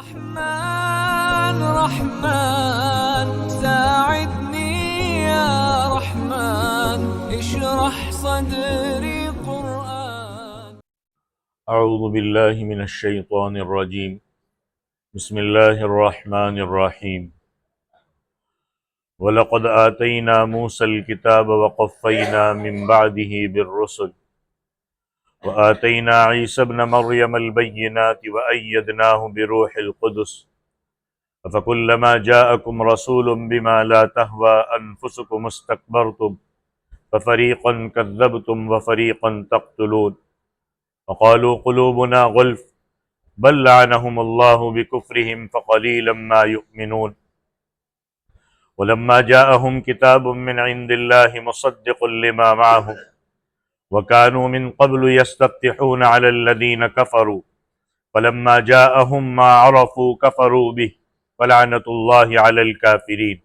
رحمن رحمن ساعدني يا رحمن اشرح صدري قرآن. اعوذ باللہ من الشیطان الرجیم. بسم اللہ الرحمن الرحیم. وَلَقَدْ آتَيْنَا مُوسَى الْكِتَابَ وَقَفَّيْنَا مِن بَعْدِهِ بِالرُّسُلِ وَآتَيْنَا عِيسَى ابْنَ مَرْيَمَ الْبَيِّنَاتِ وَأَيَّدْنَاهُ بِرُوحِ الْقُدُسِ فَكُلَّمَا جَاءَكُمْ رَسُولٌ بِمَا لَا تَهْوَىٰ أَنفُسُكُمُ اسْتَكْبَرْتُمْ فَفَرِيقًا كَذَّبْتُمْ وَفَرِيقًا تَقْتُلُونَ وَقَالُوا قُلُوبُنَا غُلْفٌ بَل لَّعَنَهُمُ اللَّهُ بِكُفْرِهِمْ فَقَلِيلًا مَّا يُؤْمِنُونَ وَلَمَّا جَاءَهُمْ كِتَابٌ مِّنْ عِندِ اللَّهِ مُصَدِّقٌ لِّمَا مَعَهُمْ وَكَانُوا مِن قَبْلُ يَسْتَفْتِحُونَ عَلَى الَّذِينَ كَفَرُوا فَلَمَّا جَاءَهُم مَّا عَرَفُوا كَفَرُوا بِهِ فَلَعْنَةُ اللَّهِ عَلَى الْكَافِرِينَ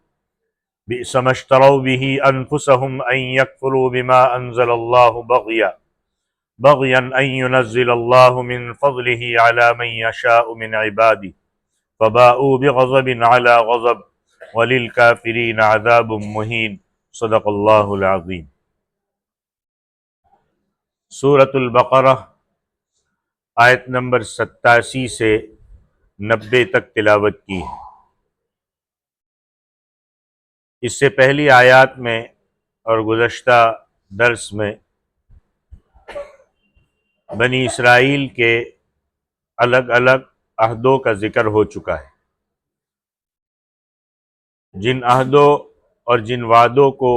بِئْسَ مَا اشْتَرَوْا بِهِ أَنفُسَهُمْ أَن يَكْفُرُوا بِمَا أَنزَلَ اللَّهُ بَغْيًا أَن يُنَزِّلَ اللَّهُ مِن فَضْلِهِ عَلَى مَن يَشَاءُ مِنْ عِبَادِهِ فَبَاءُوا بِغَضَبٍ عَلَى غَضَبٍ وَلِلْكَافِرِينَ عَذَابٌ مُّهِينٌ. صدق اللہ العظیم. سورۃ البقرہ آیت نمبر 87 سے 90 تک تلاوت کی ہے. اس سے پہلی آیات میں اور گزشتہ درس میں بنی اسرائیل کے الگ الگ عہدوں کا ذکر ہو چکا ہے. جن عہدوں اور جن وعدوں کو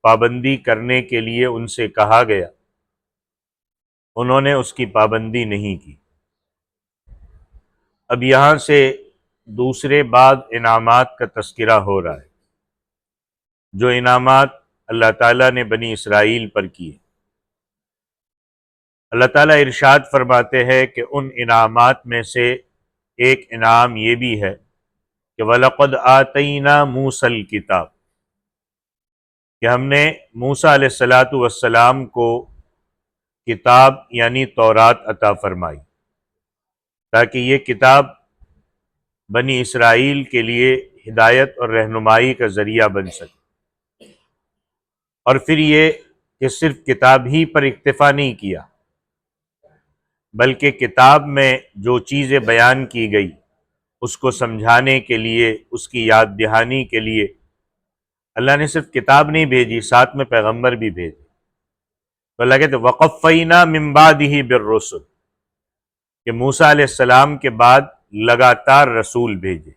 پابندی کرنے کے لیے ان سے کہا گیا انہوں نے اس کی پابندی نہیں کی. اب یہاں سے دوسرے بعد انعامات کا تذکرہ ہو رہا ہے جو انعامات اللہ تعالیٰ نے بنی اسرائیل پر کیے. اللہ تعالیٰ ارشاد فرماتے ہیں کہ ان انعامات میں سے ایک انعام یہ بھی ہے کہ وَلَقَدْ آتَيْنَا مُوسَى الْكِتَابَ، کہ ہم نے موسیٰ علیہ السلام کو کتاب یعنی تورات عطا فرمائی تاکہ یہ کتاب بنی اسرائیل کے لیے ہدایت اور رہنمائی کا ذریعہ بن سکے. اور پھر یہ کہ صرف کتاب ہی پر اکتفا نہیں کیا بلکہ کتاب میں جو چیزیں بیان کی گئی اس کو سمجھانے کے لیے، اس کی یاد دہانی کے لیے اللہ نے صرف کتاب نہیں بھیجی، ساتھ میں پیغمبر بھی بھیجے. تو اللہ کہتے وَقَفَّيْنَا مِن بَعْدِهِ بِالرُّسُلِ، کہ موسیٰ علیہ السلام کے بعد لگاتار رسول بھیجے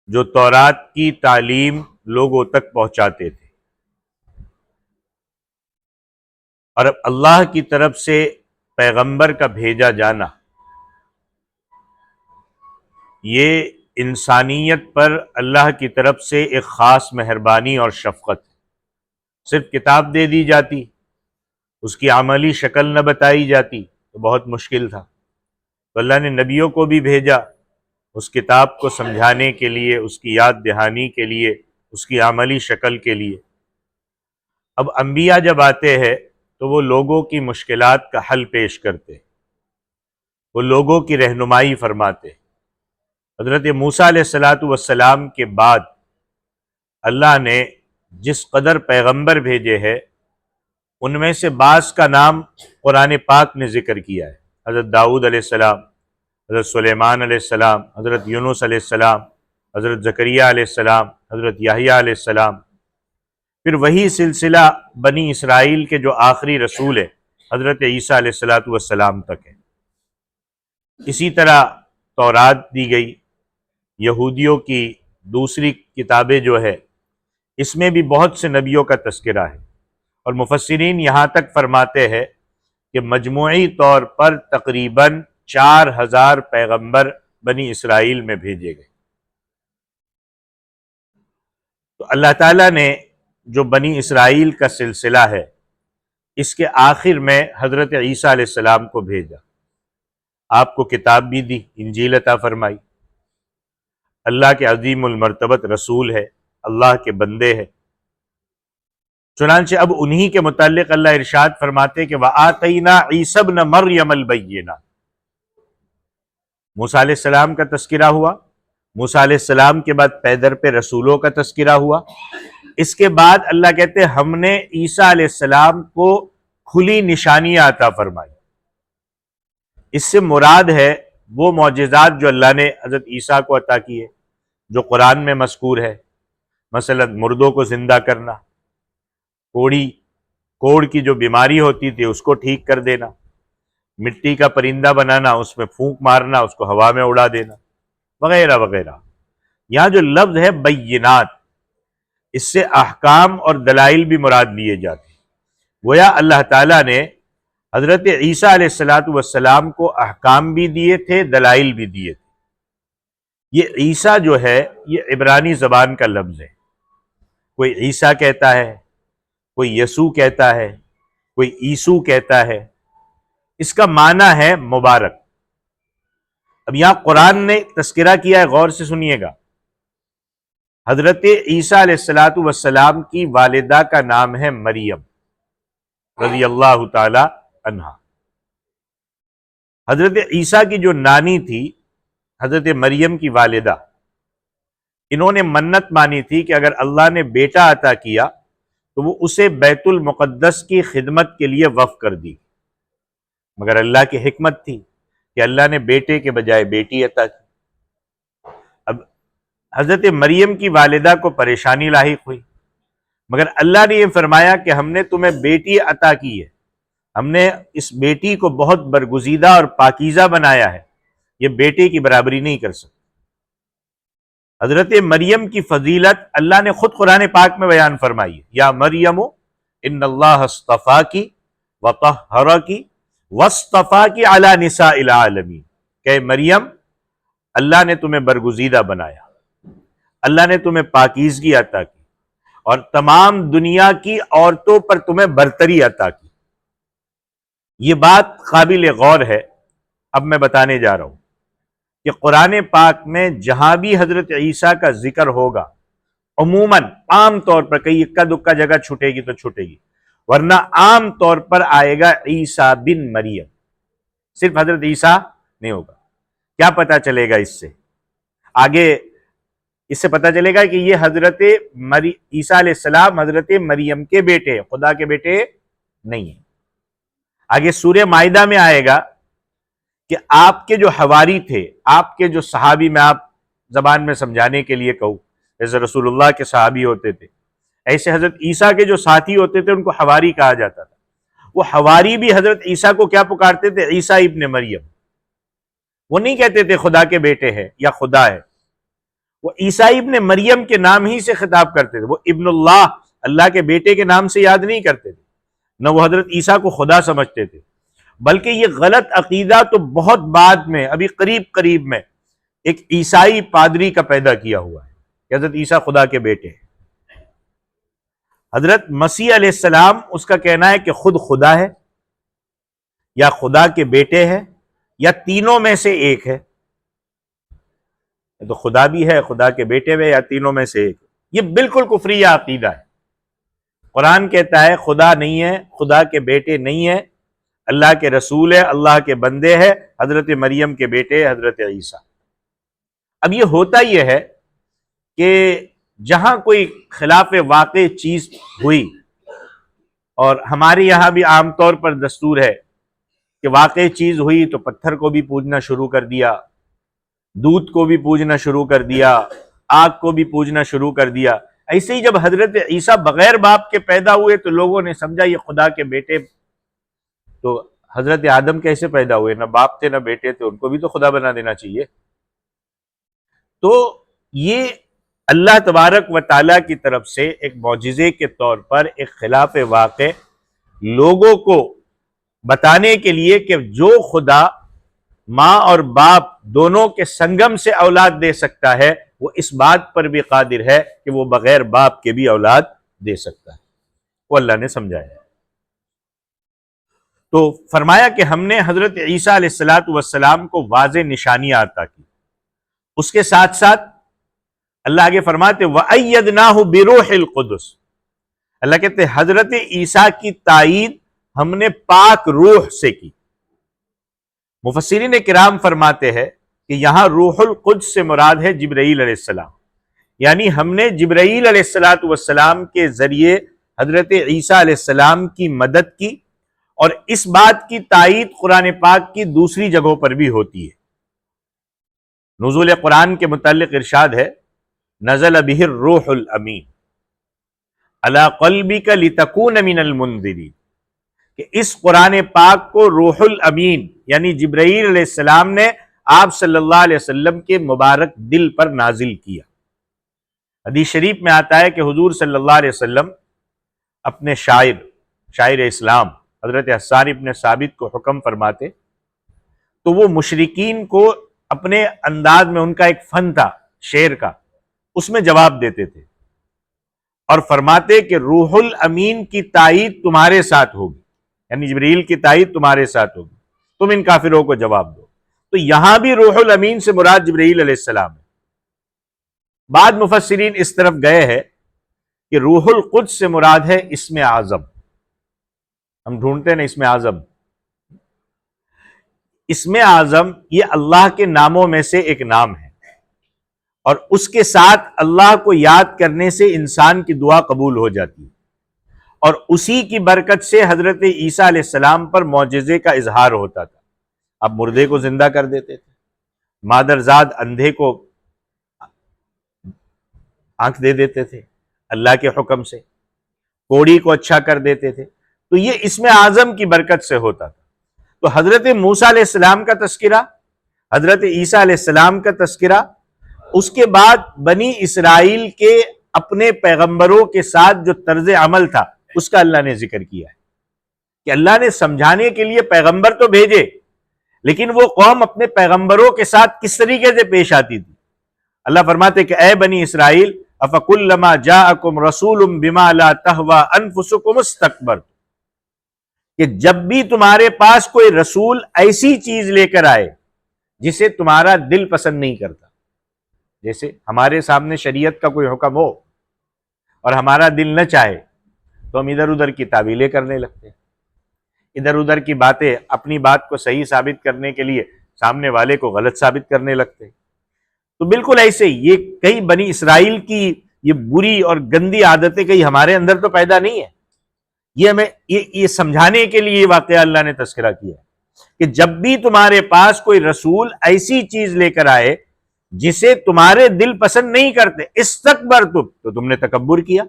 جو تورات کی تعلیم لوگوں تک پہنچاتے تھے. اور اب اللہ کی طرف سے پیغمبر کا بھیجا جانا یہ انسانیت پر اللہ کی طرف سے ایک خاص مہربانی اور شفقت ہے. صرف کتاب دے دی جاتی، اس کی عملی شکل نہ بتائی جاتی تو بہت مشکل تھا. تو اللہ نے نبیوں کو بھی بھیجا اس کتاب کو سمجھانے کے لیے، اس کی یاد دہانی کے لیے، اس کی عملی شکل کے لیے. اب انبیاء جب آتے ہیں تو وہ لوگوں کی مشکلات کا حل پیش کرتے، وہ لوگوں کی رہنمائی فرماتے. حضرت موسیٰ علیہ السلام کے بعد اللہ نے جس قدر پیغمبر بھیجے ہیں ان میں سے بعض کا نام قرآن پاک نے ذکر کیا ہے. حضرت داؤد علیہ السلام، حضرت سلیمان علیہ السلام، حضرت یونس علیہ السلام، حضرت زکریا علیہ السلام، حضرت یحییٰ علیہ السلام. پھر وہی سلسلہ بنی اسرائیل کے جو آخری رسول ہے حضرت عیسیٰ علیہ السلام تک ہے. اسی طرح تورات دی گئی، یہودیوں کی دوسری کتابیں جو ہے اس میں بھی بہت سے نبیوں کا تذکرہ ہے. اور مفسرین یہاں تک فرماتے ہیں کہ مجموعی طور پر تقریباً 4000 پیغمبر بنی اسرائیل میں بھیجے گئے. تو اللہ تعالیٰ نے جو بنی اسرائیل کا سلسلہ ہے اس کے آخر میں حضرت عیسیٰ علیہ السلام کو بھیجا، آپ کو کتاب بھی دی، انجیل عطا فرمائی. اللہ کے عظیم المرتبت رسول ہے، اللہ کے بندے ہیں. چنانچہ اب انہی کے متعلق اللہ ارشاد فرماتے کہ وَآتَيْنَا عِيسَى ابْنَ مَرْيَمَ الْبَيِّنَاتِ، موسیٰ علیہ السلام کا تذکرہ ہوا، موسیٰ علیہ السلام کے بعد پیدر پہ رسولوں کا تذکرہ ہوا، اس کے بعد اللہ کہتے ہیں ہم نے عیسیٰ علیہ السلام کو کھلی نشانیاں عطا فرمائی۔ اس سے مراد ہے وہ معجزات جو اللہ نے حضرت عیسیٰ کو عطا کیے، جو قرآن میں مذکور ہے، مثلا مردوں کو زندہ کرنا، کوڑ کی جو بیماری ہوتی تھی اس کو ٹھیک کر دینا، مٹی کا پرندہ بنانا، اس میں پھونک مارنا، اس کو ہوا میں اڑا دینا، وغیرہ وغیرہ۔ یہاں جو لفظ ہے بینات، اس سے احکام اور دلائل بھی مراد لیے جاتے ہیں۔ گویا اللہ تعالیٰ نے حضرت عیسیٰ علیہ السلام کو احکام بھی دیے تھے، دلائل بھی دیے تھے۔ یہ عیسیٰ جو ہے یہ عبرانی زبان کا لفظ ہے، کوئی عیسیٰ کہتا ہے، کوئی یسوع کہتا ہے، کوئی عیسو کہتا ہے، اس کا معنی ہے مبارک۔ اب یہاں قرآن نے تذکرہ کیا ہے، غور سے سنیے گا۔ حضرت عیسیٰ علیہ السلام کی والدہ کا نام ہے مریم رضی اللہ تعالی عنہا۔ حضرت عیسیٰ کی جو نانی تھی حضرت مریم کی والدہ، انہوں نے منت مانی تھی کہ اگر اللہ نے بیٹا عطا کیا تو وہ اسے بیت المقدس کی خدمت کے لیے وقف کر دی، مگر اللہ کی حکمت تھی کہ اللہ نے بیٹے کے بجائے بیٹی عطا کی۔ اب حضرت مریم کی والدہ کو پریشانی لاحق ہوئی، مگر اللہ نے یہ فرمایا کہ ہم نے تمہیں بیٹی عطا کی ہے، ہم نے اس بیٹی کو بہت برگزیدہ اور پاکیزہ بنایا ہے، یہ بیٹے کی برابری نہیں کر سکتا۔ حضرت مریم کی فضیلت اللہ نے خود قرآن پاک میں بیان فرمائی ہے، یا مریم ان اللہ اصطفاکی وطہرکی واصطفاکی علی نساء العالمین، کہ مریم اللہ نے تمہیں برگزیدہ بنایا، اللہ نے تمہیں پاکیزگی عطا کی اور تمام دنیا کی عورتوں پر تمہیں برتری عطا کی۔ یہ بات قابل غور ہے۔ اب میں بتانے جا رہا ہوں کہ قرآن پاک میں جہاں بھی حضرت عیسیٰ کا ذکر ہوگا، عموماً عام طور پر، کئی اکا دکا جگہ چھٹے گی تو چھٹے گی، ورنہ عام طور پر آئے گا عیسیٰ بن مریم، صرف حضرت عیسیٰ نہیں ہوگا۔ کیا پتا چلے گا اس سے؟ آگے اس سے پتا چلے گا کہ یہ حضرت عیسیٰ علیہ السلام حضرت مریم کے بیٹے، خدا کے بیٹے نہیں ہیں۔ آگے سورہ مائدہ میں آئے گا کہ آپ کے جو حواری تھے، آپ کے جو صحابی، میں آپ زبان میں سمجھانے کے لیے کہوں، جیسے رسول اللہ کے صحابی ہوتے تھے، ایسے حضرت عیسیٰ کے جو ساتھی ہوتے تھے ان کو حواری کہا جاتا تھا۔ وہ حواری بھی حضرت عیسیٰ کو کیا پکارتے تھے؟ عیسیٰ ابن مریم۔ وہ نہیں کہتے تھے خدا کے بیٹے ہیں یا خدا ہے، وہ عیسیٰ ابن مریم کے نام ہی سے خطاب کرتے تھے۔ وہ ابن اللہ، اللہ کے بیٹے کے نام سے یاد نہیں کرتے تھے، نہ وہ حضرت عیسیٰ کو خدا سمجھتے تھے، بلکہ یہ غلط عقیدہ تو بہت بعد میں، ابھی قریب میں ایک عیسائی پادری کا پیدا کیا ہوا ہے کہ حضرت عیسیٰ خدا کے بیٹے ہیں۔ حضرت مسیح علیہ السلام، اس کا کہنا ہے کہ خود خدا ہے یا خدا کے بیٹے ہے یا تینوں میں سے ایک ہے، تو خدا بھی ہے، خدا کے بیٹے ہوئے، یا تینوں میں سے ایک۔ یہ بالکل کفریہ عقیدہ ہے۔ قرآن کہتا ہے خدا نہیں ہے، خدا کے بیٹے نہیں ہے، اللہ کے رسول ہے، اللہ کے بندے ہے، حضرت مریم کے بیٹے حضرت عیسیٰ۔ اب یہ ہوتا یہ ہے کہ جہاں کوئی خلاف واقع چیز ہوئی، اور ہمارے یہاں بھی عام طور پر دستور ہے کہ واقع چیز ہوئی تو پتھر کو بھی پوجنا شروع کر دیا، دودھ کو بھی پوجنا شروع کر دیا، آگ کو بھی پوجنا شروع کر دیا۔ ایسے ہی جب حضرت عیسیٰ بغیر باپ کے پیدا ہوئے تو لوگوں نے سمجھا یہ خدا کے بیٹے، تو حضرت آدم کیسے پیدا ہوئے؟ نہ باپ تھے نہ بیٹے تھے، ان کو بھی تو خدا بنا دینا چاہیے۔ تو یہ اللہ تبارک و تعالیٰ کی طرف سے ایک معجزے کے طور پر ایک خلاف واقع لوگوں کو بتانے کے لیے کہ جو خدا ماں اور باپ دونوں کے سنگم سے اولاد دے سکتا ہے، وہ اس بات پر بھی قادر ہے کہ وہ بغیر باپ کے بھی اولاد دے سکتا ہے، وہ اللہ نے سمجھایا۔ تو فرمایا کہ ہم نے حضرت عیسیٰ علیہ السلام کو واضح نشانیاں عطا کی۔ اس کے ساتھ ساتھ اللہ آگے فرماتے وَأَيَّدْنَاهُ بِرُوحِ الْقُدُسِ، اللہ کہتے حضرت عیسیٰ کی تائید ہم نے پاک روح سے کی۔ مفسرین کرام فرماتے ہیں کہ کہ یہاں روح القدس سے مراد ہے جبرائیل علیہ السلام، یعنی ہم نے جبرائیل علیہ السلام کے ذریعے حضرت عیسیٰ علیہ السلام کی مدد کی، اور اس بات کی تائید قرآن پاک کی دوسری جگہوں پر بھی ہوتی ہے۔ نزول قرآن کے متعلق ارشاد ہے، نزل بہ الروح الامین علی قلبک لتکون من المنذرین، کہ اس قرآن پاک کو روح الامین یعنی جبرائیل علیہ السلام نے آپ صلی اللہ علیہ وسلم کے مبارک دل پر نازل کیا۔ حدیث شریف میں آتا ہے کہ حضور صلی اللہ علیہ وسلم اپنے شاعر اسلام حضرت حسان ابن ثابت کو حکم فرماتے تو وہ مشرکین کو اپنے انداز میں، ان کا ایک فن تھا شعر کا، اس میں جواب دیتے تھے اور فرماتے کہ روح الامین کی تائید تمہارے ساتھ ہوگی، یعنی جبرائیل کی تائید تمہارے ساتھ ہوگی، تم ان کافروں کو جواب دو۔ تو یہاں بھی روح الامین سے مراد جبرائیل علیہ السلام ہے۔ بعض مفسرین اس طرف گئے ہیں کہ روح القدس سے مراد ہے اسم اعظم۔ ہم ڈھونڈتے ہیں نا اسم اعظم، اسم اعظم یہ اللہ کے ناموں میں سے ایک نام ہے، اور اس کے ساتھ اللہ کو یاد کرنے سے انسان کی دعا قبول ہو جاتی ہے، اور اسی کی برکت سے حضرت عیسیٰ علیہ السلام پر معجزے کا اظہار ہوتا تھا۔ اب مردے کو زندہ کر دیتے تھے، مادرزاد اندھے کو آنکھ دے دیتے تھے اللہ کے حکم سے، کوڑی کو اچھا کر دیتے تھے، تو یہ اسم اعظم کی برکت سے ہوتا تھا۔ تو حضرت موسیٰ علیہ السلام کا تذکرہ، حضرت عیسیٰ علیہ السلام کا تذکرہ، اس کے بعد بنی اسرائیل کے اپنے پیغمبروں کے ساتھ جو طرز عمل تھا اس کا اللہ نے ذکر کیا ہے کہ اللہ نے سمجھانے کے لیے پیغمبر تو بھیجے، لیکن وہ قوم اپنے پیغمبروں کے ساتھ کس طریقے سے پیش آتی تھی۔ اللہ فرماتے کہ اے بنی اسرائیل افکلما جاءکم رسول بما لا تہوی انفسکم استکبرتم، کہ جب بھی تمہارے پاس کوئی رسول ایسی چیز لے کر آئے جسے تمہارا دل پسند نہیں کرتا، جیسے ہمارے سامنے شریعت کا کوئی حکم ہو اور ہمارا دل نہ چاہے تو ہم ادھر ادھر کی تعویلیں کرنے لگتے ہیں، ادھر ادھر کی باتیں اپنی بات کو صحیح ثابت کرنے کے لیے سامنے والے کو غلط ثابت کرنے لگتے ہیں۔ تو بالکل ایسے ہی یہ کئی بنی اسرائیل کی یہ بری اور گندی عادتیں کہیں ہمارے اندر تو پیدا نہیں ہے، یہ ہمیں یہ سمجھانے کے لیے یہ واقعہ اللہ نے تذکرہ کیا ہے کہ جب بھی تمہارے پاس کوئی رسول ایسی چیز لے کر آئے جسے تمہارے دل پسند نہیں کرتے، استکبرتم، تو تم نے تکبر کیا۔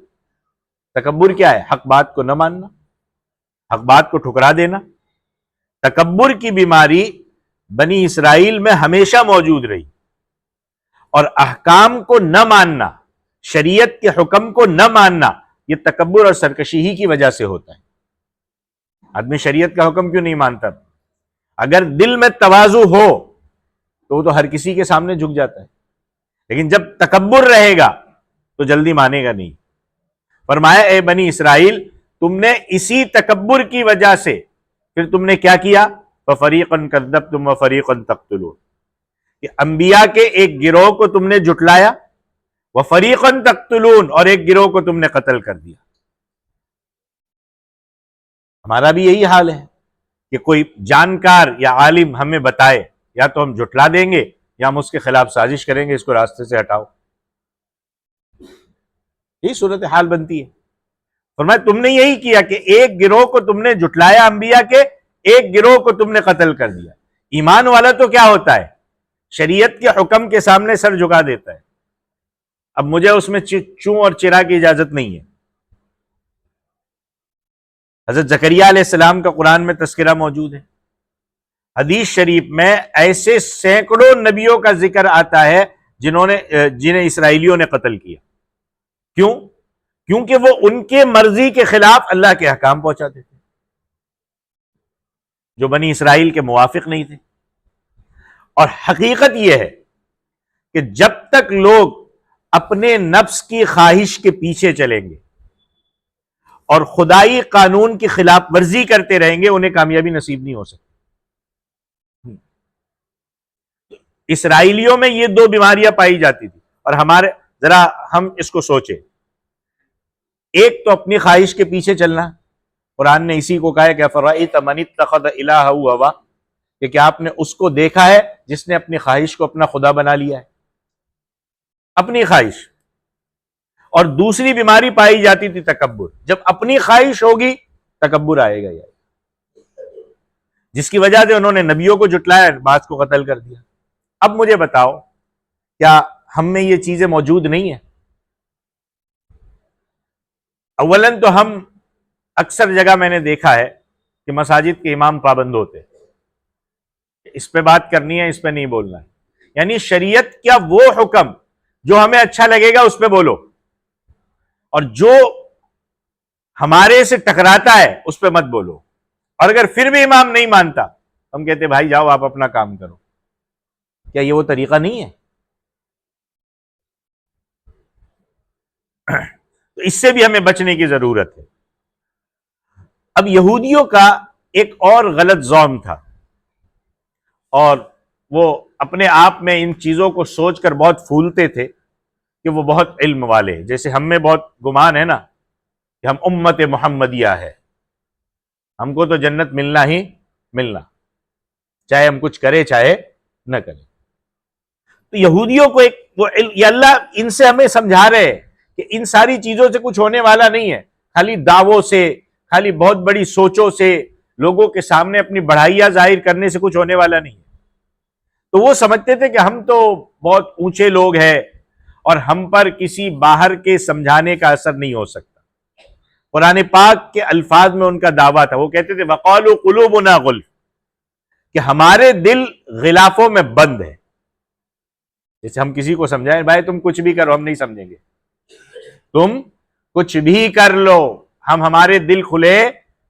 تکبر کیا ہے؟ حق بات کو نہ ماننا، حق بات کو ٹھکرا دینا۔ تکبر کی بیماری بنی اسرائیل میں ہمیشہ موجود رہی، اور احکام کو نہ ماننا، شریعت کے حکم کو نہ ماننا، یہ تکبر اور سرکشی ہی کی وجہ سے ہوتا ہے۔ آدمی شریعت کا حکم کیوں نہیں مانتا؟ اگر دل میں تواضع ہو تو وہ تو ہر کسی کے سامنے جھک جاتا ہے، لیکن جب تکبر رہے گا تو جلدی مانے گا نہیں۔ فرمایا اے بنی اسرائیل، تم نے اسی تکبر کی وجہ سے پھر تم نے کیا کیا؟ فَفَرِيقًا كَذَّبْتُمْ وَفَرِيقًا تَقْتُلُونَ، کہ انبیاء کے ایک گروہ کو تم نے جھٹلایا، وَفَرِيقًا تَقْتُلُونَ، اور ایک گروہ کو تم نے قتل کر دیا۔ ہمارا بھی یہی حال ہے کہ کوئی جانکار یا عالم ہمیں بتائے، یا تو ہم جھٹلا دیں گے یا ہم اس کے خلاف سازش کریں گے، اس کو راستے سے ہٹاؤ۔ یہی صورتحال بنتی ہے۔ فرمایا تم نے یہی کیا کہ ایک گروہ کو تم نے جھٹلایا انبیاء کے، ایک گروہ کو تم نے قتل کر دیا۔ ایمان والا تو کیا ہوتا ہے؟ شریعت کے حکم کے سامنے سر جھکا دیتا ہے، اب مجھے اس میں چوں اور چرا کی اجازت نہیں ہے۔ حضرت زکریا علیہ السلام کا قرآن میں تذکرہ موجود ہے، حدیث شریف میں ایسے سینکڑوں نبیوں کا ذکر آتا ہے جنہیں اسرائیلیوں نے قتل کیا۔ کیوں؟ کیونکہ وہ ان کے مرضی کے خلاف اللہ کے احکام پہنچاتے تھے جو بنی اسرائیل کے موافق نہیں تھے۔ اور حقیقت یہ ہے کہ جب تک لوگ اپنے نفس کی خواہش کے پیچھے چلیں گے اور خدائی قانون کی خلاف ورزی کرتے رہیں گے، انہیں کامیابی نصیب نہیں ہو سکتی۔ اسرائیلیوں میں یہ دو بیماریاں پائی جاتی تھی، اور ذرا ہم اس کو سوچیں۔ ایک تو اپنی خواہش کے پیچھے چلنا، قرآن نے اسی کو کہا ہے کہ فَرَأَيْتَ مَنِ اتَّخَذَ إِلَٰهَهُ هَوَاهُ، کہ کیا آپ نے اس کو دیکھا ہے جس نے اپنی خواہش کو اپنا خدا بنا لیا ہے، اپنی خواہش۔ اور دوسری بیماری پائی جاتی تھی تکبر، جب اپنی خواہش ہوگی تکبر آئے گا، جس کی وجہ سے انہوں نے نبیوں کو جھٹلایا، بعض کو قتل کر دیا۔ اب مجھے بتاؤ، کیا ہم میں یہ چیزیں موجود نہیں ہیں؟ اولاً تو ہم اکثر جگہ میں نے دیکھا ہے کہ مساجد کے امام پابند ہوتے، اس پہ بات کرنی ہے، اس پہ نہیں بولنا ہے، یعنی شریعت کیا وہ حکم جو ہمیں اچھا لگے گا اس پہ بولو، اور جو ہمارے سے ٹکراتا ہے اس پہ مت بولو۔ اور اگر پھر بھی امام نہیں مانتا، ہم کہتے بھائی جاؤ آپ اپنا کام کرو۔ کیا یہ وہ طریقہ نہیں ہے؟ تو اس سے بھی ہمیں بچنے کی ضرورت ہے۔ اب یہودیوں کا ایک اور غلط زوم تھا، اور وہ اپنے آپ میں ان چیزوں کو سوچ کر بہت پھولتے تھے کہ وہ بہت علم والے ہیں۔ جیسے ہم میں بہت گمان ہے نا کہ ہم امت محمدیہ ہے، ہم کو تو جنت ملنا ہی ملنا، چاہے ہم کچھ کرے چاہے نہ کرے۔ تو یہودیوں کو ایک وہ یہ اللہ ان سے ہمیں سمجھا رہے ہیں کہ ان ساری چیزوں سے کچھ ہونے والا نہیں ہے، خالی دعووں سے، خالی بہت بڑی سوچوں سے، لوگوں کے سامنے اپنی بڑھائیاں ظاہر کرنے سے کچھ ہونے والا نہیں ہے۔ تو وہ سمجھتے تھے کہ ہم تو بہت اونچے لوگ ہیں اور ہم پر کسی باہر کے سمجھانے کا اثر نہیں ہو سکتا۔ قرآن پاک کے الفاظ میں ان کا دعویٰ تھا، وہ کہتے تھے وَقَالُوا قُلُوبُنَا غُلْفٌ، کہ ہمارے دل غلافوں میں بند ہے۔ جیسے ہم کسی کو سمجھائیں بھائی تم کچھ بھی کرو ہم نہیں سمجھیں گے، تم کچھ بھی کر لو ہم ہمارے دل کھلے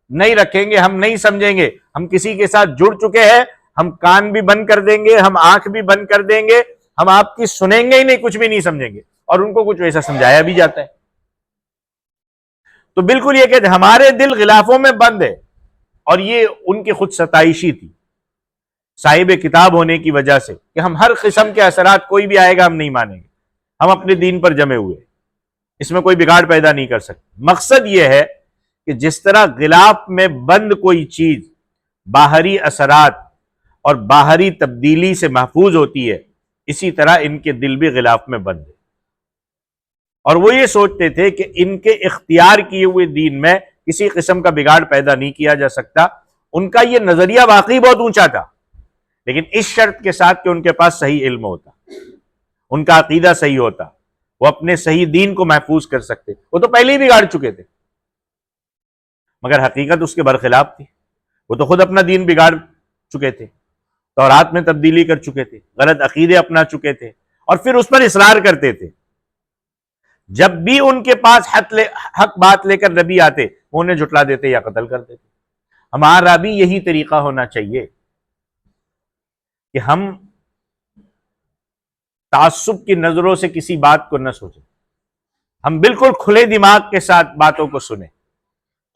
نہیں رکھیں گے، ہم نہیں سمجھیں گے۔ ہم کسی کے ساتھ جڑ چکے ہیں، ہم کان بھی بند کر دیں گے، ہم آنکھ بھی بند کر دیں گے، ہم آپ کی سنیں گے ہی نہیں، کچھ بھی نہیں سمجھیں گے۔ اور ان کو کچھ ویسا سمجھایا بھی جاتا ہے۔ تو بالکل یہ کہتے ہمارے دل غلافوں میں بند ہے، اور یہ ان کی خود ستائشی تھی صاحب کتاب ہونے کی وجہ سے کہ ہم ہر قسم کے اثرات، کوئی بھی آئے گا ہم نہیں مانیں گے، ہم اپنے دین پر جمے ہوئے، اس میں کوئی بگاڑ پیدا نہیں کر سکتے۔ مقصد یہ ہے کہ جس طرح غلاف میں بند کوئی چیز باہری اثرات اور باہری تبدیلی سے محفوظ ہوتی ہے، اسی طرح ان کے دل بھی غلاف میں بند ہے۔ اور وہ یہ سوچتے تھے کہ ان کے اختیار کیے ہوئے دین میں کسی قسم کا بگاڑ پیدا نہیں کیا جا سکتا۔ ان کا یہ نظریہ واقعی بہت اونچا تھا، لیکن اس شرط کے ساتھ کہ ان کے پاس صحیح علم ہوتا، ان کا عقیدہ صحیح ہوتا، وہ اپنے صحیح دین کو محفوظ کر سکتے۔ وہ تو پہلے ہی بگاڑ چکے تھے، مگر حقیقت اس کے برخلاف تھی۔ وہ تو خود اپنا دین بگاڑ چکے تھے، تورات میں تبدیلی کر چکے تھے، غلط عقیدے اپنا چکے تھے، اور پھر اس پر اصرار کرتے تھے۔ جب بھی ان کے پاس حق بات لے کر نبی آتے، وہ انہیں جھٹلا دیتے یا قتل کر دیتے۔ ہمارا بھی یہی طریقہ ہونا چاہیے کہ ہم تعصب کی نظروں سے کسی بات کو نہ سوچیں، ہم بالکل کھلے دماغ کے ساتھ باتوں کو سنیں،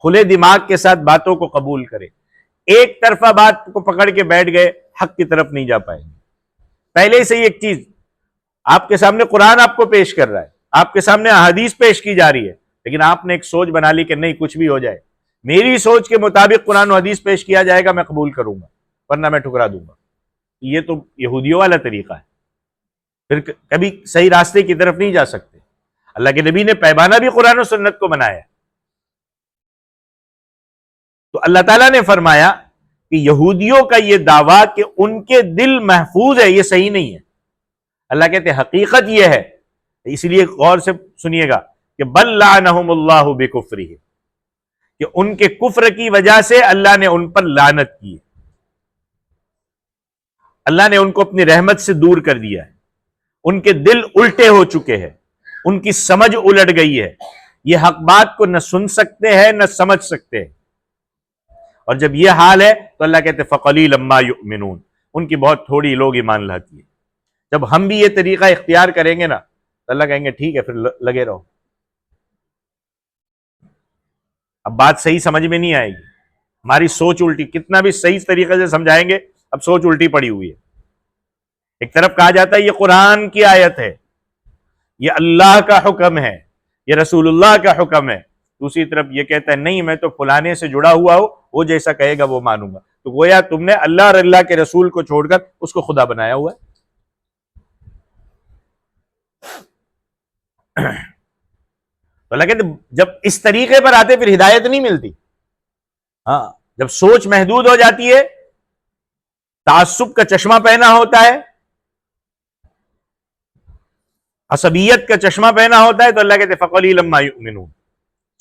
کھلے دماغ کے ساتھ باتوں کو قبول کریں۔ ایک طرفہ بات کو پکڑ کے بیٹھ گئے، حق کی طرف نہیں جا پائیں گے۔ پہلے سے ہی ایک چیز آپ کے سامنے قرآن آپ کو پیش کر رہا ہے، آپ کے سامنے احادیث پیش کی جا رہی ہے، لیکن آپ نے ایک سوچ بنا لی کہ نہیں کچھ بھی ہو جائے، میری سوچ کے مطابق قرآن و حدیث پیش کیا جائے گا میں قبول کروں گا، ورنہ میں ٹھکرا دوں گا۔ یہ تو یہودیوں والا طریقہ ہے، پھر کبھی صحیح راستے کی طرف نہیں جا سکتے۔ اللہ کے نبی نے پیمانہ بھی قرآن و سنت کو بنایا۔ تو اللہ تعالیٰ نے فرمایا کہ یہودیوں کا یہ دعویٰ کہ ان کے دل محفوظ ہے، یہ صحیح نہیں ہے۔ اللہ کہتے حقیقت یہ ہے، اس لیے غور سے سنیے گا کہ بل لعنہم اللہ بکفرہم، کہ ان کے کفر کی وجہ سے اللہ نے ان پر لعنت کی، اللہ نے ان کو اپنی رحمت سے دور کر دیا ہے، ان کے دل الٹے ہو چکے ہیں، ان کی سمجھ الٹ گئی ہے، یہ حق بات کو نہ سن سکتے ہیں نہ سمجھ سکتے ہیں۔ اور جب یہ حال ہے تو اللہ کہتے فقلیلا ما یؤمنون، ان کی بہت تھوڑی لوگ ایمان لاتی ہے۔ جب ہم بھی یہ طریقہ اختیار کریں گے نا تو اللہ کہیں گے ٹھیک ہے پھر لگے رہو۔ اب بات صحیح سمجھ میں نہیں آئے گی، ہماری سوچ الٹی، کتنا بھی صحیح طریقے سے سمجھائیں گے اب سوچ الٹی پڑی ہوئی ہے۔ ایک طرف کہا جاتا ہے یہ قرآن کی آیت ہے، یہ اللہ کا حکم ہے، یہ رسول اللہ کا حکم ہے، دوسری طرف یہ کہتا ہے نہیں میں تو فلانے سے جڑا ہوا ہوں، وہ جیسا کہے گا وہ مانوں گا۔ تو گویا تم نے اللہ اور اللہ کے رسول کو چھوڑ کر اس کو خدا بنایا ہوا ہے. تو اللہ کہتے جب اس طریقے پر آتے پھر ہدایت نہیں ملتی. ہاں جب سوچ محدود ہو جاتی ہے، تعصب کا چشمہ پہنا ہوتا ہے، عصبیت کا چشمہ پہنا ہوتا ہے، تو اللہ کہتے فَقَلِيلًا مَا يُؤْمِنُونَ.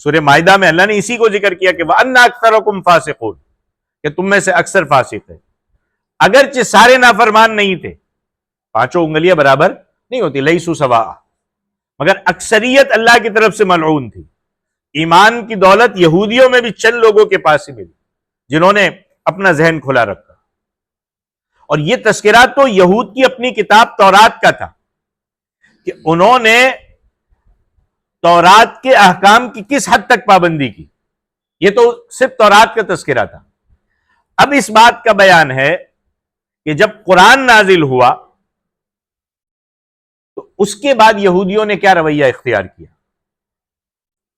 سورہ مائدہ میں اللہ نے اسی کو ذکر کیا کہ وَأَنَّ أَكْثَرَكُمْ فَاسِقُونَ، کہ تم میں سے اکثر فاسق ہے. اگرچہ سارے نافرمان نہیں تھے، پانچوں انگلیاں برابر نہیں ہوتی، لیسوا سواء، مگر اکثریت اللہ کی طرف سے ملعون تھی. ایمان کی دولت یہودیوں میں بھی چند لوگوں کے پاس ہی ملی جنہوں نے اپنا ذہن کھلا رکھا. اور یہ تذکرہ تو یہود کی اپنی کتاب تورات کا تھا کہ انہوں نے تورات کے احکام کی کس حد تک پابندی کی. یہ تو صرف تورات کا تذکرہ تھا. اب اس بات کا بیان ہے کہ جب قرآن نازل ہوا تو اس کے بعد یہودیوں نے کیا رویہ اختیار کیا.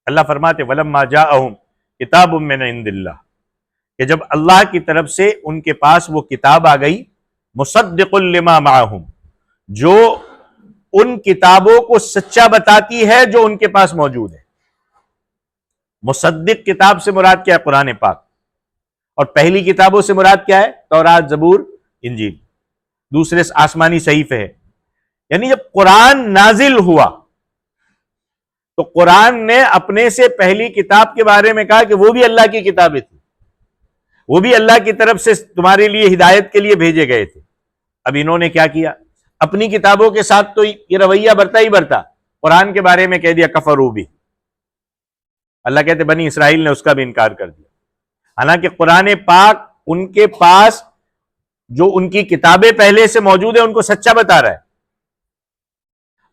اللہ فرماتے وَلَمَّا جَاءَهُمْ كِتَابٌ مِّنْ عِندِ اللَّهِ، کہ جب اللہ کی طرف سے ان کے پاس وہ کتاب آ گئی مُصَدِّقٌ لِمَا مَعَهُمْ، جو ان کتابوں کو سچا بتاتی ہے جو ان کے پاس موجود ہے. مصدق کتاب سے مراد کیا ہے؟ قرآن پاک. اور پہلی کتابوں سے مراد کیا ہے؟ تورات، زبور، انجیل. دوسرے آسمانی صحیفے ہے. یعنی جب قرآن نازل ہوا تو قرآن نے اپنے سے پہلی کتاب کے بارے میں کہا کہ وہ بھی اللہ کی کتابیں تھی، وہ بھی اللہ کی طرف سے تمہارے لیے ہدایت کے لیے بھیجے گئے تھے. اب انہوں نے کیا کیا؟ اپنی کتابوں کے ساتھ تو یہ رویہ برتا ہی برتا، قرآن کے بارے میں کہہ دیا کفروا بھی. اللہ کہتے بنی اسرائیل نے اس کا بھی انکار کر دیا. حالانکہ قرآن پاک ان کے پاس جو ان کی کتابیں پہلے سے موجود ہیں ان کو سچا بتا رہا ہے.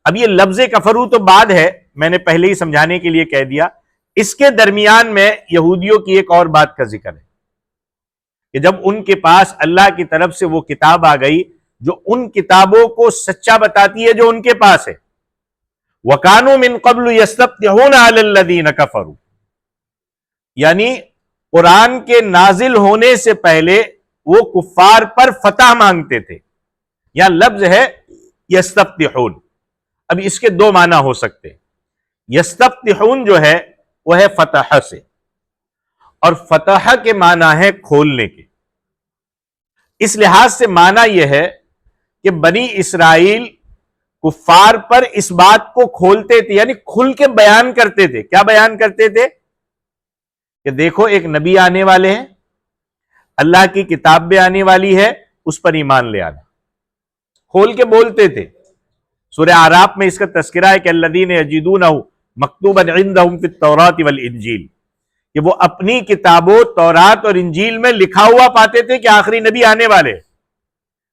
اب یہ لفظ کفروا تو بعد ہے، میں نے پہلے ہی سمجھانے کے لیے کہہ دیا. اس کے درمیان میں یہودیوں کی ایک اور بات کا ذکر ہے کہ جب ان کے پاس اللہ کی طرف سے وہ کتاب آ گئی جو ان کتابوں کو سچا بتاتی ہے جو ان کے پاس ہے. وَكَانُوا مِن قَبْلُ يَسْتَفْتِحُونَ عَلَى الَّذِينَ كَفَرُوا، یعنی قرآن کے نازل ہونے سے پہلے وہ کفار پر فتح مانگتے تھے. یا لفظ ہے یستفتحون. اب اس کے دو معنی ہو سکتے. یستفتحون جو ہے وہ ہے فتح سے، اور فتح کے معنی ہے کھولنے کے. اس لحاظ سے معنی یہ ہے کہ بنی اسرائیل کفار پر اس بات کو کھولتے تھے، یعنی کھل کے بیان کرتے تھے. کیا بیان کرتے تھے؟ کہ دیکھو ایک نبی آنے والے ہیں، اللہ کی کتاب بھی آنے والی ہے، اس پر ایمان لے آنا. کھول کے بولتے تھے. سورہ اعراف میں اس کا تذکرہ ہے کہ الذین یجدونہ مکتوبا عندہم فی التوراۃ والانجیل، کہ وہ اپنی کتابوں تورات اور انجیل میں لکھا ہوا پاتے تھے کہ آخری نبی آنے والے.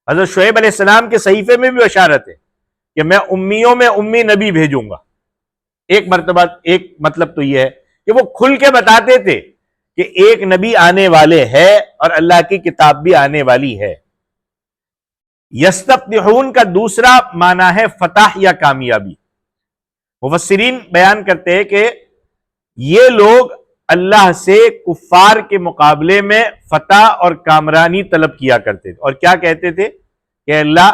حضرت شعیب علیہ السلام کے صحیفے میں بھی بشارت ہے کہ میں امیوں میں امی نبی بھیجوں گا. ایک مرتبہ ایک مطلب تو یہ ہے کہ وہ کھل کے بتاتے تھے کہ ایک نبی آنے والے ہے اور اللہ کی کتاب بھی آنے والی ہے. یستفتحون کا دوسرا معنی ہے فتح یا کامیابی. مفسرین بیان کرتے ہیں کہ یہ لوگ اللہ سے کفار کے مقابلے میں فتح اور کامرانی طلب کیا کرتے تھے، اور کیا کہتے تھے کہ اللہ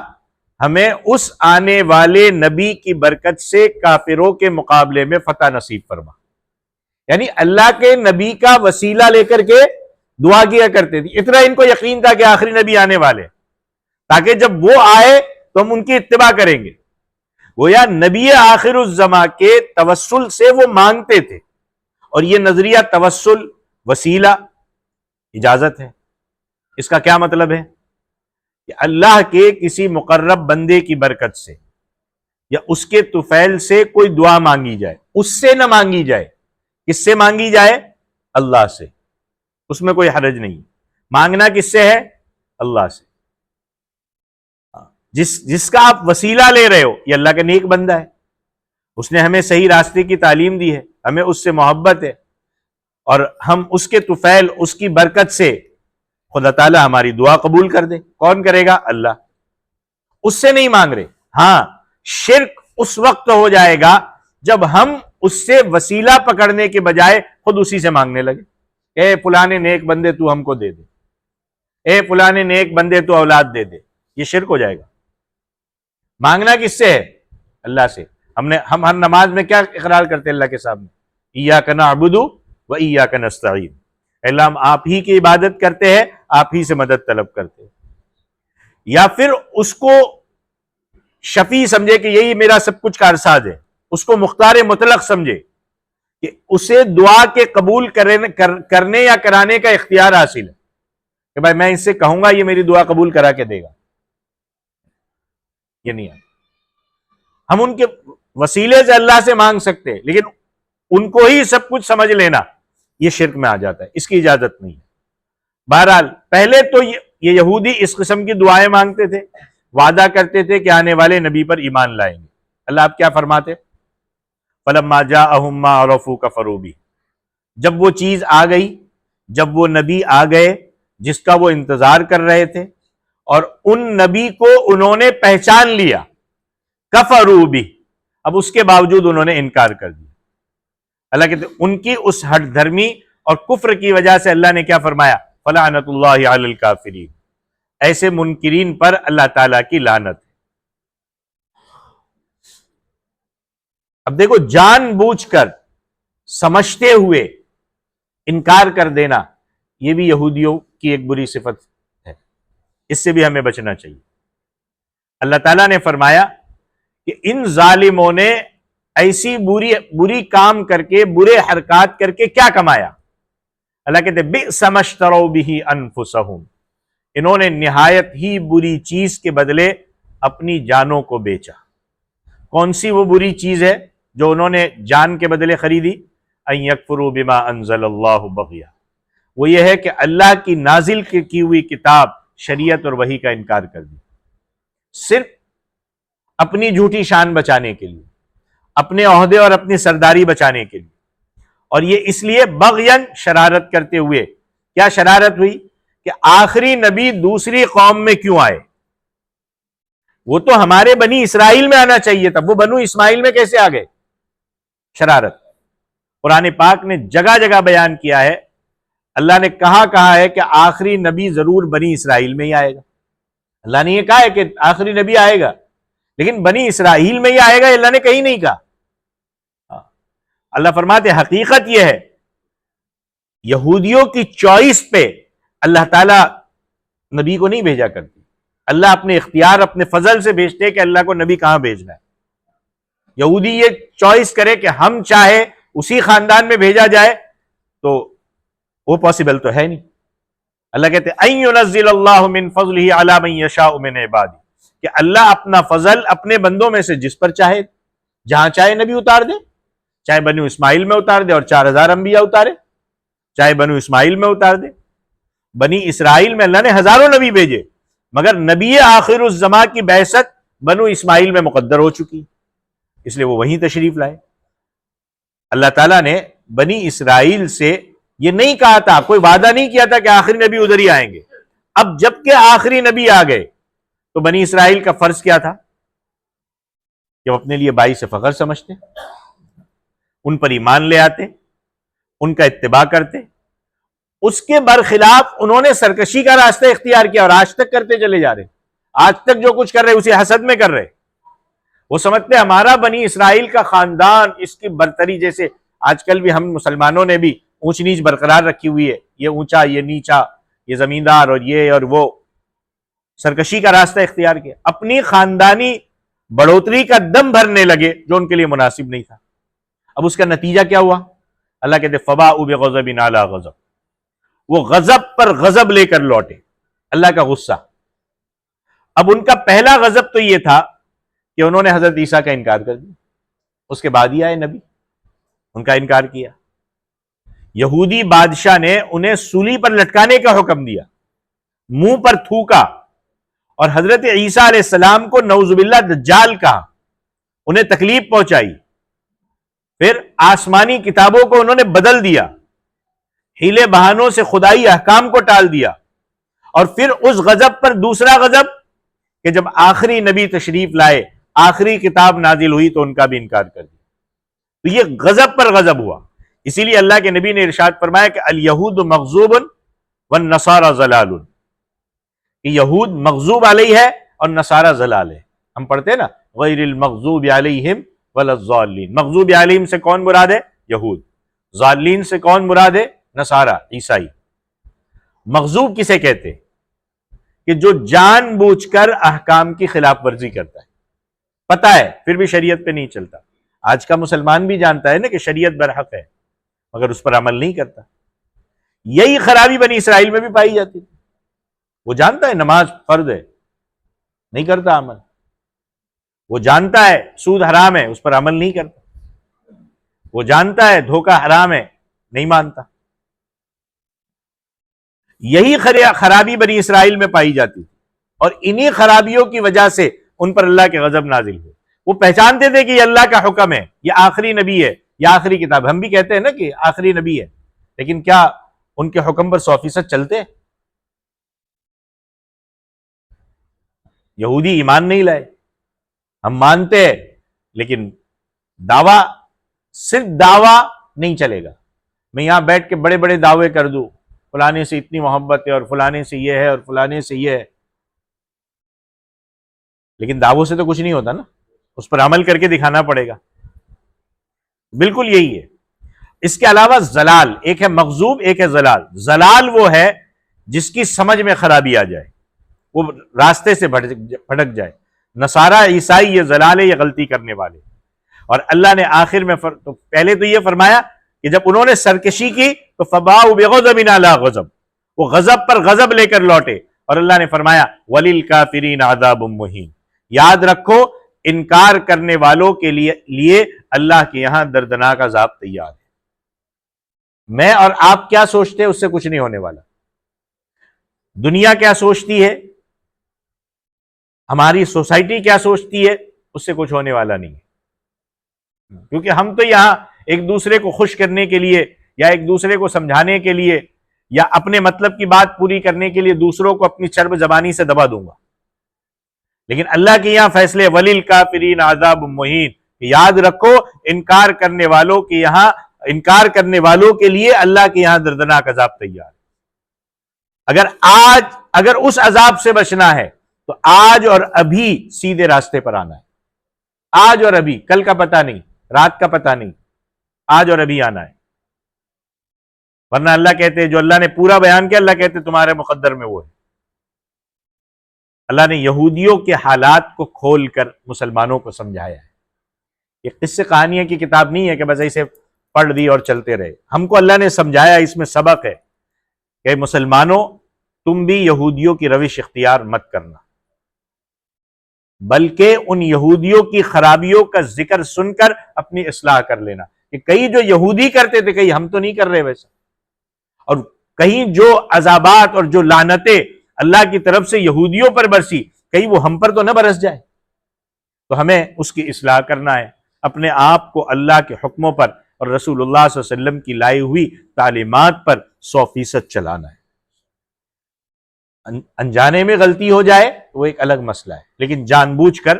ہمیں اس آنے والے نبی کی برکت سے کافروں کے مقابلے میں فتح نصیب فرما. یعنی اللہ کے نبی کا وسیلہ لے کر کے دعا کیا کرتے تھے. اتنا ان کو یقین تھا کہ آخری نبی آنے والے، تاکہ جب وہ آئے تو ہم ان کی اتباع کریں گے. گویا نبی آخر الزماں کے توسل سے وہ مانگتے تھے. اور یہ نظریہ توسل، وسیلہ، اجازت ہے. اس کا کیا مطلب ہے؟ کہ اللہ کے کسی مقرب بندے کی برکت سے یا اس کے طفیل سے کوئی دعا مانگی جائے، اس سے نہ مانگی جائے. کس سے مانگی جائے؟ اللہ سے. اس میں کوئی حرج نہیں. مانگنا کس سے ہے؟ اللہ سے. جس کا آپ وسیلہ لے رہے ہو یہ اللہ کا نیک بندہ ہے، اس نے ہمیں صحیح راستے کی تعلیم دی ہے، ہمیں اس سے محبت ہے، اور ہم اس کے طفیل، اس کی برکت سے خدا تعالی ہماری دعا قبول کر دے. کون کرے گا؟ اللہ. اس سے نہیں مانگ رہے. ہاں شرک اس وقت ہو جائے گا جب ہم اس سے وسیلہ پکڑنے کے بجائے خود اسی سے مانگنے لگے کہ اے فلانے نیک بندے تو ہم کو دے دے. اے فلانے نیک بندے تو اولاد دے دے، یہ شرک ہو جائے گا۔ مانگنا کس سے ہے؟ اللہ سے۔ ہم ہر نماز میں کیا اقرار کرتے ہیں اللہ کے سامنے؟ ایاک نعبد و ایاک نستعین، اللہ ہم آپ ہی کی عبادت کرتے ہیں، آپ ہی سے مدد طلب کرتے ہیں۔ یا پھر اس کو شفیع سمجھے کہ یہی میرا سب کچھ کارساز ہے، اس کو مختار مطلق سمجھے کہ اسے دعا کے قبول کرنے یا کرانے کا اختیار حاصل ہے، کہ بھائی میں اس سے کہوں گا یہ میری دعا قبول کرا کے دے گا۔ یہ نہیں ہے۔ ہم ان کے وسیلے سے اللہ سے مانگ سکتے ہیں، لیکن ان کو ہی سب کچھ سمجھ لینا یہ شرک میں آ جاتا ہے، اس کی اجازت نہیں ہے۔ بہرحال پہلے تو یہ یہودی اس قسم کی دعائیں مانگتے تھے، وعدہ کرتے تھے کہ آنے والے نبی پر ایمان لائیں گے۔ اللہ آپ کیا فرماتے؟ فَلَمَّا جَاءَهُم مَّا عَرَفُوا كَفَرُوا بِهِ، جب وہ چیز آ گئی، جب وہ نبی آ گئے جس کا وہ انتظار کر رہے تھے، اور ان نبی کو انہوں نے پہچان لیا، کفروا بہ، اب اس کے باوجود انہوں نے انکار کر دیا۔ اللہ کہتے ان کی اس ہٹ دھرمی اور کفر کی وجہ سے اللہ نے کیا فرمایا؟ فلعنت اللہ علی الکافرین، ایسے منکرین پر اللہ تعالیٰ کی لعنت ہے۔ اب دیکھو، جان بوجھ کر سمجھتے ہوئے انکار کر دینا یہ بھی یہودیوں کی ایک بری صفت ہے، اس سے بھی ہمیں بچنا چاہیے۔ اللہ تعالیٰ نے فرمایا کہ ان ظالموں نے ایسی بری کام کر کے، برے حرکات کر کے کیا کمایا؟ اللہ کہتے بئس ما اشتروا بہ انفسہم، انہوں نے نہایت ہی بری چیز کے بدلے اپنی جانوں کو بیچا۔ کون سی وہ بری چیز ہے جو انہوں نے جان کے بدلے خریدی؟ ان یکفروا بما انزل اللہ بغیا، وہ یہ ہے کہ اللہ کی نازل کی ہوئی کتاب، شریعت اور وحی کا انکار کر دیا، صرف اپنی جھوٹی شان بچانے کے لیے، اپنے عہدے اور اپنی سرداری بچانے کے لیے۔ اور یہ اس لیے بغین، شرارت کرتے ہوئے۔ کیا شرارت ہوئی؟ کہ آخری نبی دوسری قوم میں کیوں آئے؟ وہ تو ہمارے بنی اسرائیل میں آنا چاہیے تھا، وہ بنو اسماعیل میں کیسے آ گئے؟ شرارت۔ قرآن پاک نے جگہ جگہ بیان کیا ہے، اللہ نے کہا ہے کہ آخری نبی ضرور بنی اسرائیل میں ہی آئے گا۔ اللہ نے یہ کہا ہے کہ آخری نبی آئے گا، لیکن بنی اسرائیل میں ہی آئے گا اللہ نے کہیں نہیں کہا۔ اللہ فرماتے حقیقت یہ ہے، یہودیوں کی چوائس پہ اللہ تعالیٰ نبی کو نہیں بھیجا کرتی، اللہ اپنے اختیار، اپنے فضل سے بھیجتے کہ اللہ کو نبی کہاں بھیجنا ہے۔ یہودی یہ چوائس کرے کہ ہم چاہے اسی خاندان میں بھیجا جائے تو وہ پاسبل تو ہے نہیں۔ اللہ کہتے ان ينزل اللہ من فضلہ علی من یشاء من عبادہ، کہ اللہ اپنا فضل اپنے بندوں میں سے جس پر چاہے، جہاں چاہے نبی اتار دے، چاہے بنو اسماعیل میں اتار دے اور 4000 انبیاء اتارے، چاہے بنو اسماعیل میں اتار دے۔ بنی اسرائیل میں اللہ نے ہزاروں نبی بھیجے، مگر نبی آخر الزماں کی بعثت بنو اسماعیل میں مقدر ہو چکی، اس لیے وہ وہیں تشریف لائے۔ اللہ تعالیٰ نے بنی اسرائیل سے یہ نہیں کہا تھا، کوئی وعدہ نہیں کیا تھا کہ آخری نبی ادھر ہی آئیں گے۔ اب جب کہ آخری نبی آ گئے تو بنی اسرائیل کا فرض کیا تھا کہ وہ اپنے لیے باعث فخر سمجھتے، ان پر ایمان لے آتے، ان کا اتباع کرتے۔ اس کے برخلاف انہوں نے سرکشی کا راستہ اختیار کیا، اور آج تک کرتے چلے جا رہے۔ آج تک جو کچھ کر رہے اسی حسد میں کر رہے۔ وہ سمجھتے ہمارا بنی اسرائیل کا خاندان، اس کی برتری، جیسے آج کل بھی ہم مسلمانوں نے بھی اونچ نیچ برقرار رکھی ہوئی ہے، یہ اونچا، یہ نیچا، یہ زمیندار اور یہ اور وہ، سرکشی کا راستہ اختیار کیا، اپنی خاندانی بڑھوتری کا دم بھرنے لگے جو ان کے لیے مناسب نہیں تھا۔ اب اس کا نتیجہ کیا ہوا؟ اللہ کہتے فباءوا بغضب علی غضب، وہ غضب پر غضب لے کر لوٹے، اللہ کا غصہ۔ اب ان کا پہلا غضب تو یہ تھا کہ انہوں نے حضرت عیسیٰ کا انکار کر دیا، اس کے بعد ہی آئے نبی، ان کا انکار کیا۔ یہودی بادشاہ نے انہیں سولی پر لٹکانے کا حکم دیا، منہ پر تھوکا، اور حضرت عیسیٰ علیہ السلام کو نعوذ باللہ دجال کہا، انہیں تکلیف پہنچائی۔ پھر آسمانی کتابوں کو انہوں نے بدل دیا، ہیلے بہانوں سے خدائی احکام کو ٹال دیا، اور پھر اس غضب پر دوسرا غضب کہ جب آخری نبی تشریف لائے، آخری کتاب نازل ہوئی تو ان کا بھی انکار کر دیا۔ تو یہ غضب پر غضب ہوا۔ اسی لیے اللہ کے نبی نے ارشاد فرمایا کہ الیہود مغضوب والنصارى ضلال، کہ یہود مغضوب علیہ ہے اور نصارہ ضلال ہے. ہم پڑھتے ہیں نا غیر المغضوب علیہم ولا الضالین. مغضوب علیہم سے کون مراد ہے؟ یہود. ضالین سے کون مراد ہے؟ نصارہ، عیسائی. مغضوب کسے کہتے؟ کہ جو جان بوجھ کر احکام کی خلاف ورزی کرتا ہے، پتہ ہے پھر بھی شریعت پہ نہیں چلتا. آج کا مسلمان بھی جانتا ہے نا کہ شریعت برحق ہے، مگر اس پر عمل نہیں کرتا. یہی خرابی بنی اسرائیل میں بھی پائی جاتی. وہ جانتا ہے نماز فرض ہے، نہیں کرتا عمل. وہ جانتا ہے سود حرام ہے، اس پر عمل نہیں کرتا. وہ جانتا ہے دھوکہ حرام ہے، نہیں مانتا. یہی خرابی بنی اسرائیل میں پائی جاتی تھی، اور انہی خرابیوں کی وجہ سے ان پر اللہ کے غضب نازل ہوئے. وہ پہچانتے تھے کہ یہ اللہ کا حکم ہے، یہ آخری نبی ہے، یہ آخری کتاب. ہم بھی کہتے ہیں نا کہ آخری نبی ہے، لیکن کیا ان کے حکم پر 100% چلتے؟ یہودی ایمان نہیں لائے، ہم مانتے ہیں لیکن دعویٰ، صرف دعویٰ نہیں چلے گا. میں یہاں بیٹھ کے بڑے بڑے دعوے کر دوں، فلانے سے اتنی محبت ہے اور فلانے سے یہ ہے اور فلانے سے یہ ہے، لیکن دعووں سے تو کچھ نہیں ہوتا نا. اس پر عمل کر کے دکھانا پڑے گا. بالکل یہی ہے. اس کے علاوہ زلال، ایک ہے مغضوب، ایک ہے زلال. زلال وہ ہے جس کی سمجھ میں خرابی آ جائے، وہ راستے سے بھٹک جائے. نصارہ، عیسائی، یہ زلال ہے، یہ غلطی کرنے والے. اور اللہ نے آخر میں پہلے تو یہ فرمایا کہ جب انہوں نے سرکشی کی تو فباؤ بغضب علی غضب، وہ غضب پر غضب لے کر لوٹے. اور اللہ نے فرمایا وَلِلْكَافِرِينَ عَذَابٌ مُّهِينٌ. یاد رکھو انکار کرنے والوں کے لیے اللہ کے یہاں دردناک عذاب تیار ہے. میں اور آپ کیا سوچتے ہیں اس سے کچھ نہیں ہونے والا. دنیا کیا سوچتی ہے، ہماری سوسائٹی کیا سوچتی ہے، اس سے کچھ ہونے والا نہیں ہے. کیونکہ ہم تو یہاں ایک دوسرے کو خوش کرنے کے لیے یا ایک دوسرے کو سمجھانے کے لیے یا اپنے مطلب کی بات پوری کرنے کے لیے دوسروں کو اپنی چرب زبانی سے دبا دوں گا. لیکن اللہ کے یہاں فیصلے وَلِلْكَافِرِينَ عَذَابٌ مُّهِينٌ. یاد رکھو انکار کرنے والوں کے یہاں، انکار کرنے والوں کے لیے اللہ کے یہاں دردناک عذاب تیار ہے. اگر اس عذاب سے بچنا ہے تو آج اور ابھی سیدھے راستے پر آنا ہے. آج اور ابھی، کل کا پتہ نہیں، رات کا پتہ نہیں، آج اور ابھی آنا ہے. ورنہ اللہ کہتے جو اللہ نے پورا بیان کیا، اللہ کہتے تمہارے مقدر میں وہ ہے. اللہ نے یہودیوں کے حالات کو کھول کر مسلمانوں کو سمجھایا ہے. یہ قصے کہانیاں کی کتاب نہیں ہے کہ بس ایسے پڑھ دی اور چلتے رہے. ہم کو اللہ نے سمجھایا، اس میں سبق ہے کہ مسلمانوں تم بھی یہودیوں کی روش اختیار مت کرنا، بلکہ ان یہودیوں کی خرابیوں کا ذکر سن کر اپنی اصلاح کر لینا. کہ کئی جو یہودی کرتے تھے کہیں ہم تو نہیں کر رہے ویسا، اور کہیں جو عذابات اور جو لعنتیں اللہ کی طرف سے یہودیوں پر برسی کہیں وہ ہم پر تو نہ برس جائے. تو ہمیں اس کی اصلاح کرنا ہے، اپنے آپ کو اللہ کے حکموں پر اور رسول اللہ صلی اللہ علیہ وسلم کی لائی ہوئی تعلیمات پر 100% چلانا ہے. انجانے میں غلطی ہو جائے وہ ایک الگ مسئلہ ہے، لیکن جان بوجھ کر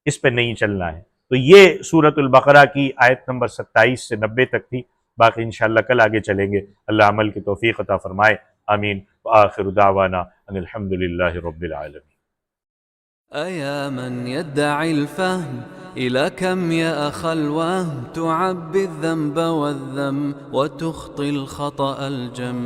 اس پہ نہیں چلنا ہے. تو یہ سورۃ البقرہ کی آیت نمبر 27 سے 90 تک تھی. باقی انشاءاللہ کل آگے چلیں گے. اللہ عمل کی توفیق عطا فرمائے. آمین. وآخر دعوانا ان الحمد للہ رب العالمین. أيا من يدعي الفهم إلى كم يا أخ الوهم تعبي الذنب والذم وتخطي الخطأ الجم.